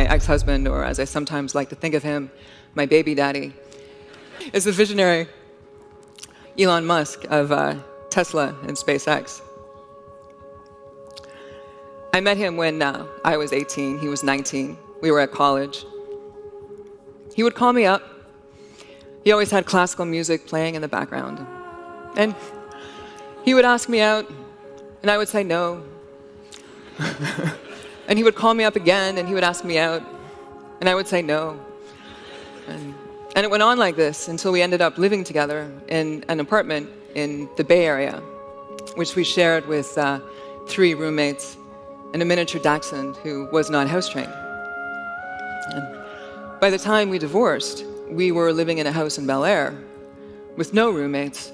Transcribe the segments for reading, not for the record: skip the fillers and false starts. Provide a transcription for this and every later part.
my ex-husband, or as I sometimes like to think of him, my baby daddy, is the visionary Elon Musk of Tesla and SpaceX. I met him when I was 18, he was 19. We were at college. He would call me up. He always had classical music playing in the background. And he would ask me out, and I would say no. And he would call me up again, and he would ask me out, and I would say no. And it went on like this until we ended up living together in an apartment in the Bay Area, which we shared with 3 roommates and a miniature dachshund who was not house-trained. And by the time we divorced, we were living in a house in Bel Air with no roommates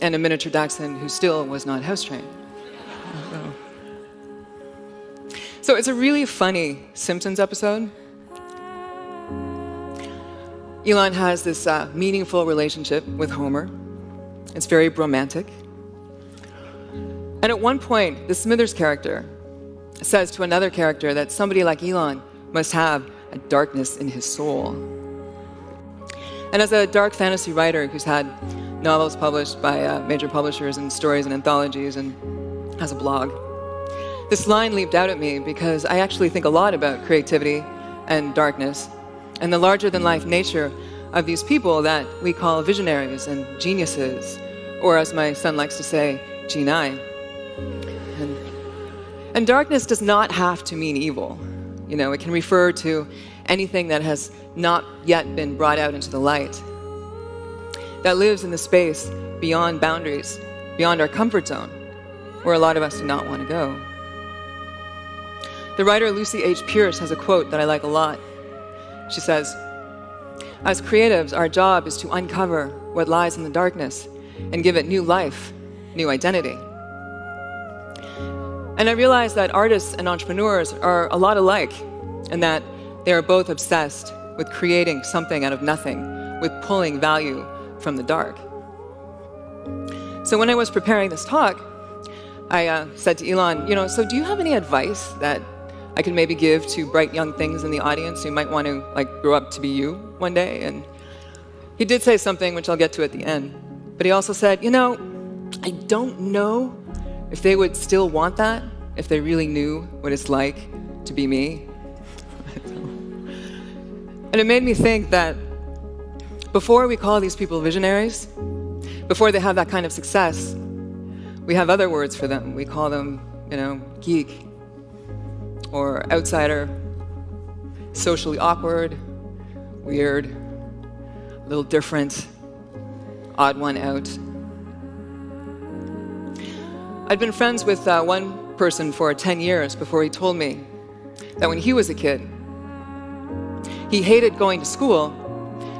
and a miniature dachshund who still was not house-trained. So it's a really funny Simpsons episode. Elon has this meaningful relationship with Homer. It's very romantic. And at one point, the Smithers character says to another character that somebody like Elon must have a darkness in his soul. And as a dark fantasy writer who's had novels published by major publishers and stories and anthologies and has a blog, this line leaped out at me because I actually think a lot about creativity and darkness and the larger-than-life nature of these people that we call visionaries and geniuses, or as my son likes to say, genii. And darkness does not have to mean evil. You know, it can refer to anything that has not yet been brought out into the light, that lives in the space beyond boundaries, beyond our comfort zone, where a lot of us do not want to go. The writer Lucy H. Pierce has a quote that I like a lot. She says, "As creatives, our job is to uncover what lies in the darkness and give it new life, new identity." And I realize that artists and entrepreneurs are a lot alike, and that they are both obsessed with creating something out of nothing, with pulling value from the dark. So when I was preparing this talk, I said to Elon, so do you have any advice that I could maybe give to bright young things in the audience who might want to grow up to be you one day? And he did say something which I'll get to at the end, but he also said, I don't know if they would still want that if they really knew what it's like to be me. And it made me think that before we call these people visionaries, before they have that kind of success, we have other words for them. We call them, geek, or outsider, socially awkward, weird, a little different, odd one out. I'd been friends with one person for 10 years before he told me that when he was a kid, he hated going to school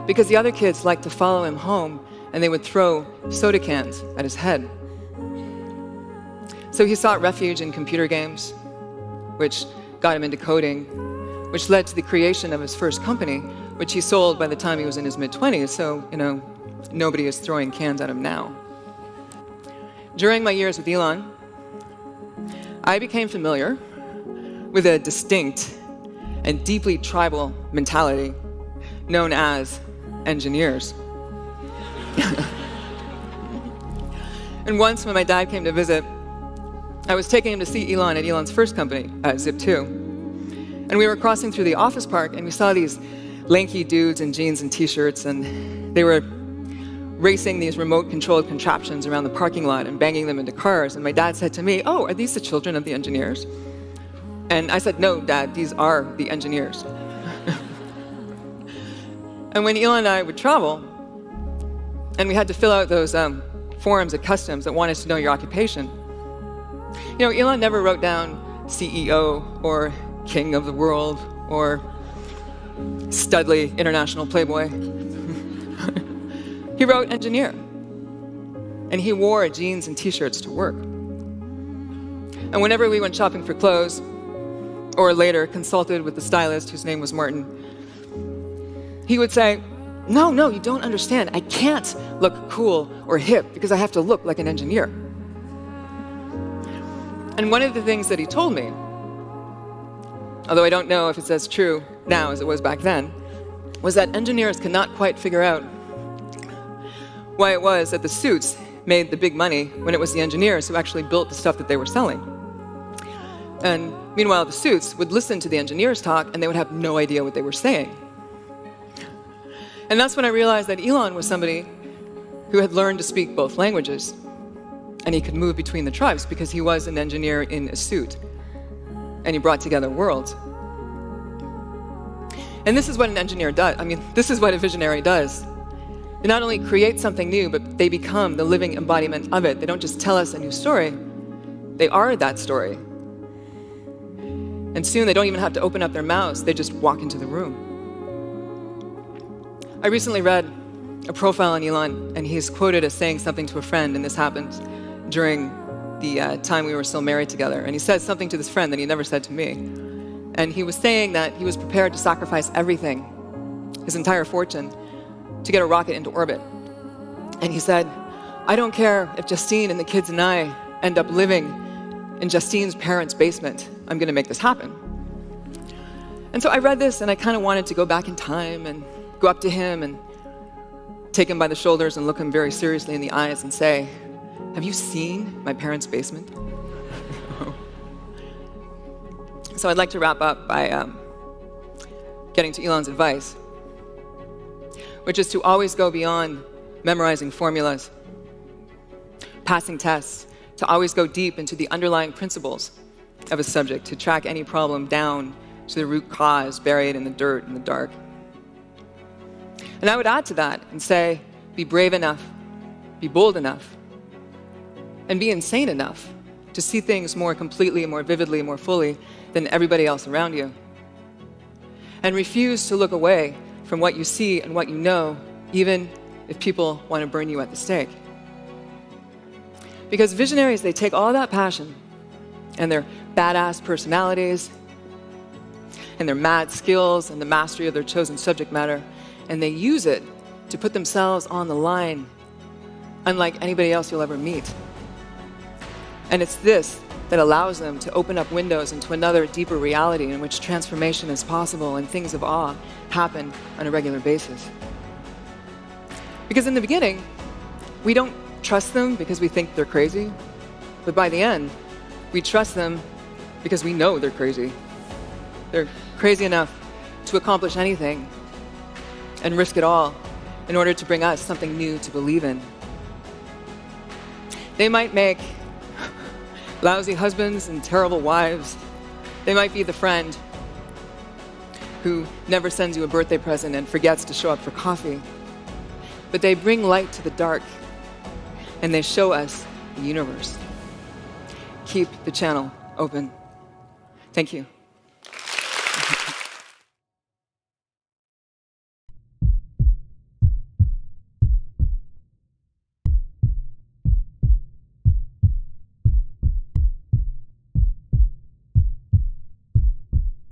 because the other kids liked to follow him home and they would throw soda cans at his head. So he sought refuge in computer games, which got him into coding, which led to the creation of his first company, which he sold by the time he was in his mid-20s, so, nobody is throwing cans at him now. During my years with Elon, I became familiar with a distinct and deeply tribal mentality known as engineers. And once when my dad came to visit, I was taking him to see Elon at Elon's first company, Zip2. And we were crossing through the office park, and we saw these lanky dudes in jeans and t-shirts, and they were racing these remote-controlled contraptions around the parking lot and banging them into cars. And my dad said to me, "Oh, are these the children of the engineers?" And I said, "No, Dad, these are the engineers." And when Elon and I would travel, and we had to fill out those forms at customs that wanted to know your occupation, Elon never wrote down CEO or King of the World or Studley International Playboy. He wrote engineer. And he wore jeans and t-shirts to work. And whenever we went shopping for clothes, or later consulted with the stylist whose name was Martin, he would say, No, you don't understand. I can't look cool or hip because I have to look like an engineer. And one of the things that he told me although I don't know if it's as true now as it was back then, was that engineers could not quite figure out why it was that the suits made the big money when it was the engineers who actually built the stuff that they were selling. And meanwhile, the suits would listen to the engineers talk, and they would have no idea what they were saying. And that's when I realized that Elon was somebody who had learned to speak both languages, and he could move between the tribes because he was an engineer in a suit, and he brought together worlds. And this is what an engineer does. I mean, this is what a visionary does. They not only create something new, but they become the living embodiment of it. They don't just tell us a new story, they are that story. And soon they don't even have to open up their mouths, they just walk into the room. I recently read a profile on Elon, and he's quoted as saying something to a friend, and this happened during the time we were still married together. And he said something to this friend that he never said to me. And he was saying that he was prepared to sacrifice everything, his entire fortune, to get a rocket into orbit. And he said, I don't care if Justine and the kids and I end up living in Justine's parents' basement. I'm going to make this happen. And so I read this, and I kind of wanted to go back in time and go up to him and take him by the shoulders and look him very seriously in the eyes and say, have you seen my parents' basement? So I'd like to wrap up by getting to Elon's advice, which is to always go beyond memorizing formulas, passing tests, to always go deep into the underlying principles of a subject, to track any problem down to the root cause buried in the dirt in the dark. And I would add to that and say, be brave enough, be bold enough, and be insane enough to see things more completely, more vividly, more fully than everybody else around you. And refuse to look away from what you see and what you know, even if people want to burn you at the stake. Because visionaries, they take all that passion and their badass personalities and their mad skills and the mastery of their chosen subject matter, and they use it to put themselves on the line, unlike anybody else you'll ever meet. And it's this that allows them to open up windows into another deeper reality in which transformation is possible and things of awe happen on a regular basis. Because in the beginning, we don't trust them because we think they're crazy, but by the end, we trust them because we know they're crazy. They're crazy enough to accomplish anything and risk it all in order to bring us something new to believe in. They might make lousy husbands and terrible wives. They might be the friend who never sends you a birthday present and forgets to show up for coffee. But they bring light to the dark, and they show us the universe. Keep the channel open. Thank you.